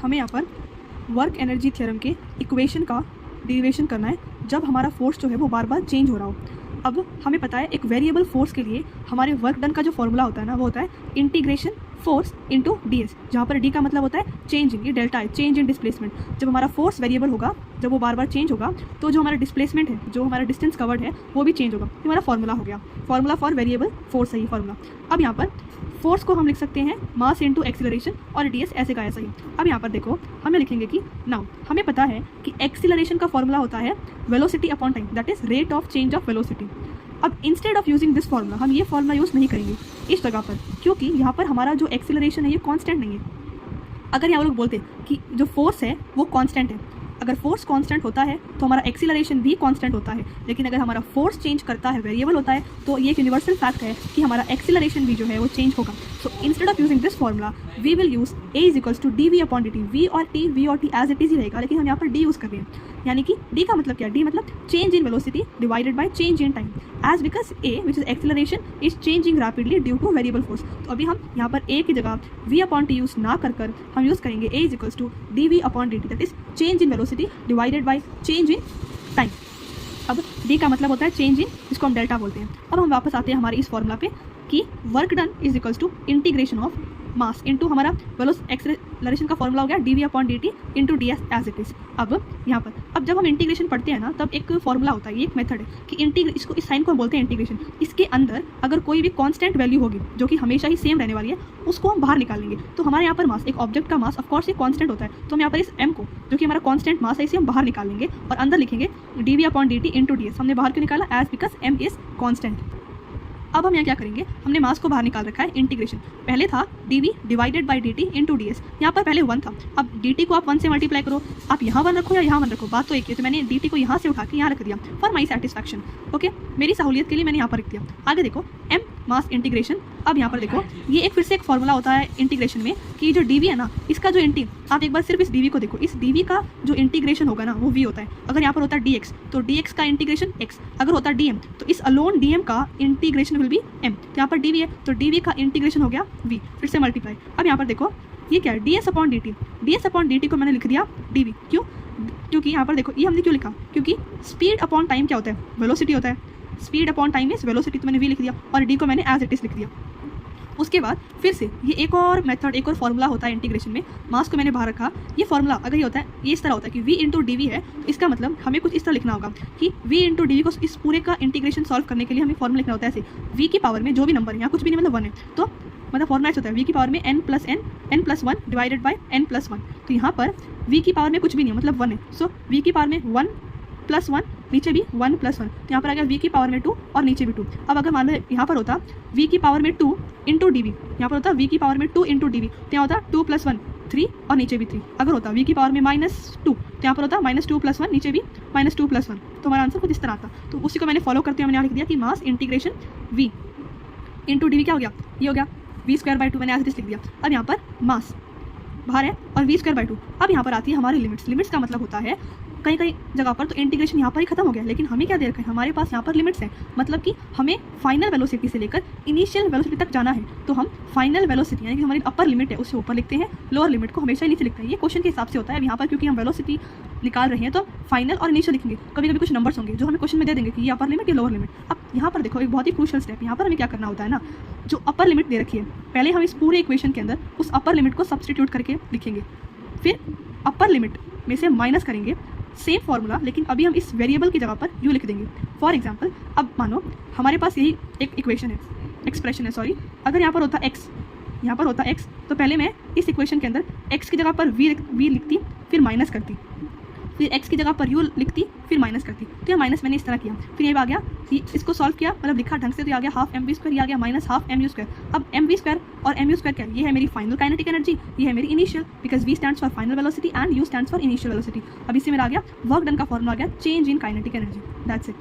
हमें यहाँ पर वर्क एनर्जी थ्योरम के इक्वेशन का डेरिवेशन करना है जब हमारा फोर्स जो है वो बार बार चेंज हो रहा हो। अब हमें पता है एक वेरिएबल फोर्स के लिए हमारे वर्क डन का जो फॉर्मूला होता है ना वो होता है integration force into D S, जहाँ पर डी का मतलब होता है चेंज इन, ये डेल्टा है, चेंज इन डिस्प्लेसमेंट। जब हमारा फोर्स वेरिएबल होगा, जब वो बार बार चेंज होगा तो जो हमारा डिस्प्लेसमेंट है, जो हमारा डिस्टेंस कवर्ड है वो भी चेंज होगा। ये हमारा फॉर्मूला हो गया, फॉर्मूला फॉर वेरिएबल फोर्स है ये फॉर्मूला। अब यहाँ पर फोर्स को हम लिख सकते हैं मास इंटू एक्सीलरेशन और डी एस ऐसे का ऐसा ही। अब यहाँ पर देखो हमें लिखेंगे कि नाउ हमें पता है कि एक्सीलरेशन का फॉर्मूला होता है velocity upon time, that is rate of change of velocity. अब instead of using this formula हम ये फॉर्मूला यूज़ नहीं करेंगे इस जगह पर, क्योंकि यहाँ पर हमारा जो एक्सीलरेशन है ये कांस्टेंट नहीं है। अगर यहाँ लोग बोलते कि जो फोर्स है वो कांस्टेंट है, अगर फोर्स कांस्टेंट होता है तो हमारा एक्सीलरेशन भी कांस्टेंट होता है, लेकिन अगर हमारा फोर्स चेंज करता है, वेरिएबल होता है, तो ये एक यूनिवर्सल फैक्ट है कि हमारा एक्सीलरेशन भी जो है वो चेंज होगा। So instead of using this formula we will use a is equals to d we upon D t. V और टी एज इट इज ही रहेगा, लेकिन हम यहाँ पर डी यूज़ कर रहे हैं, यानी कि डी का मतलब क्या, डी मतलब change in velocity divided by change in time, as because a which is acceleration is changing rapidly due to variable force. तो अभी हम यहाँ पर ए की जगह वी अपॉन टी यूज़ ना कर हम यूज़ करेंगे a is equals to d we upon D t, that is change in velocity divided by change in time. अब डी का मतलब होता है चेंज इन, जिसको हम डेल्टा बोलते हैं। अब हम वापस आते हैं हमारे इस फॉर्मूला पे कि work done is equals to integration of mass into हमारा एक्सेलरेशन का फॉर्मूला हो गया D we upon D T into D S as it is. अब यहाँ पर अब जब हम इंटीग्रेशन पढ़ते हैं ना तब एक फॉर्मूला होता है, ये एक मेथड है कि इसको इस साइन को हम बोलते हैं इंटीग्रेशन। इसके अंदर अगर कोई भी कांस्टेंट वैल्यू होगी जो कि हमेशा ही सेम रहने वाली है, उसको हम बाहर निकालेंगे। तो हमारे यहाँ पर मास, एक ऑब्जेक्ट का मास ऑफकोर्स ये कांस्टेंट होता है, तो हम यहाँ पर इस m को जो कि हमारा कांस्टेंट मास है इसे हम बाहर निकालेंगे और अंदर लिखेंगे D we upon D T into D S. हमने बाहर क्यों निकाला, as because m is constant. अब हम यहाँ क्या करेंगे, हमने मास को बाहर निकाल रखा है, इंटीग्रेशन पहले था D divided by D T into D S. यहाँ पर पहले 1 था, अब डी टी को आप 1 से मल्टीप्लाई करो, आप यहाँ 1 रखो या यहाँ 1 रखो, बात तो एक ही है। तो मैंने डी टी को यहाँ से उठा के यहाँ रख दिया फॉर माई सेटिस्फैक्शन, ओके, मेरी सहूलियत के लिए मैंने यहाँ पर रख दिया। आगे देखो एम मास इंटीग्रेशन। अब यहाँ पर देखो ये एक फिर से एक फॉर्मूला होता है इंटीग्रेशन में कि जो डी वी है ना, इसका जो आप एक बार सिर्फ इस डी वी को देखो, इस डी वी का जो इंटीग्रेशन होगा ना वो वी होता है। अगर यहाँ पर होता है डी एक्स तो डी एक्स का इंटीग्रेशन एक्स, अगर होता है डी एम तो इस अलोन डी एम का इंटीग्रेशन विल बी एम। यहाँ पर डी वी है तो डी वी का इंटीग्रेशन हो गया वी, फिर से मल्टीप्लाई। अब यहाँ पर देखो ये क्या है, D S upon D T. D S upon D T को मैंने लिख दिया डी वी, क्यों, क्योंकि यहाँ पर देखो ये हमने क्यों लिखा, क्योंकि स्पीड अपॉन टाइम क्या होता है, वेलोसिटी होता है, speed upon time is velocity, तो मैंने वी लिख दिया और डी को मैंने एज इट इज लिख दिया। उसके बाद फिर से ये एक और मेथड, एक और फॉर्मूला होता है इंटीग्रेशन में, मास को मैंने बाहर रखा। ये फॉर्मूला अगर ये होता है, ये इस तरह होता है कि v इंटू डी वी है, तो इसका मतलब हमें कुछ इस तरह लिखना होगा कि v इंटू डी वी को इस पूरे का इंटीग्रेशन सॉल्व करने के लिए हमें फॉर्मूला लिखना होता है ऐसे, v की पावर में जो भी नंबर है, यहाँ कुछ भी नहीं मतलब 1 है, तो मतलब फॉर्मूला ऐसा होता है v की पावर में n plus 1 divided by n plus 1। तो यहाँ पर v की पावर में कुछ भी नहीं है मतलब 1 है, सो v की पावर में 1 प्लस 1, नीचे भी 1 प्लस 1, तो यहाँ पर आ गया v की पावर में 2 और नीचे भी 2। अब अगर मान लो यहाँ पर होता v की पावर में 2 इंटू डी वी, यहाँ पर होता v की पावर में 2 इंटू डी वी, तो यहाँ होता 2 प्लस 1 3 और नीचे भी 3। अगर होता v की पावर में -2 तो यहाँ पर होता -2 प्लस 1, नीचे भी -2 प्लस 1, तो हमारा आंसर कुछ इस तरह आता। तो उसी को मैंने फॉलो करते हुए मैंने यहाँ लिख दिया कि mass integration v into d v क्या हो गया, ये हो गया v²/2, मैंने ऐसे लिख दिया। अब यहाँ पर मास बाहर है और v²/2। अब यहाँ पर आती है हमारी लिमिट्स। लिमिट्स का मतलब होता है कहीं कहीं जगह पर तो इंटीग्रेशन यहाँ पर ही खत्म हो गया, लेकिन हमें क्या दे रखा है, हमारे पास यहाँ पर लिमिट्स हैं, मतलब कि हमें फाइनल वेलोसिटी से लेकर इनिशियल वेलोसिटी तक जाना है। तो हम फाइनल वेलोसिटी यानी कि हमारी अपर लिमिट है उसे ऊपर लिखते हैं, लोअर लिमिट को हमेशा नीचे लिखते हैं। ये क्वेश्चन के हिसाब से होता है। अब यहाँ पर क्योंकि हम वेलोसिटी निकाल रहे हैं तो फाइनल और इनिशियल लिखेंगे। कभी कभी कुछ नंबर्स होंगे जो हमें क्वेश्चन में दे देंगे कि ये अपर लिमिट या लोअर लिमिट। अब यहाँ पर देखो एक बहुत ही क्रूशियल स्टेप, यहाँ पर हमें क्या करना होता है ना, जो अपर लिमिट दे रखी है पहले हम इस पूरे इक्वेशन के अंदर उस अपर लिमिट को सब्सटीट्यूट करके लिखेंगे, फिर अपर लिमिट में से माइनस करेंगे, सेम फॉर्मूला लेकिन अभी हम इस वेरिएबल की जगह पर यू लिख देंगे। फॉर एग्जांपल अब मानो हमारे पास यही एक इक्वेशन है, एक्सप्रेशन है सॉरी, अगर यहाँ पर होता x, यहाँ पर होता x, तो पहले मैं इस इक्वेशन के अंदर x की जगह पर v लिखती, फिर माइनस करती, फिर x की जगह पर u लिखती, फिर माइनस करती। तो ये माइनस मैंने इस तरह किया, फिर ये आ गया, इसको सॉल्व किया मतलब लिखा ढंग से, तो ये आ गया हाफ mv², ये आ गया -हाफ mu²। अब mv² और mu² क्या है, ये है मेरी फाइनल काइनेटिक एनर्जी, ये है मेरी initial, because v stands for final velocity and u stands for initial velocity. अब इससे मेरा आ गया वर्क डन का फॉर्मूला आ गया change in kinetic energy, that's it.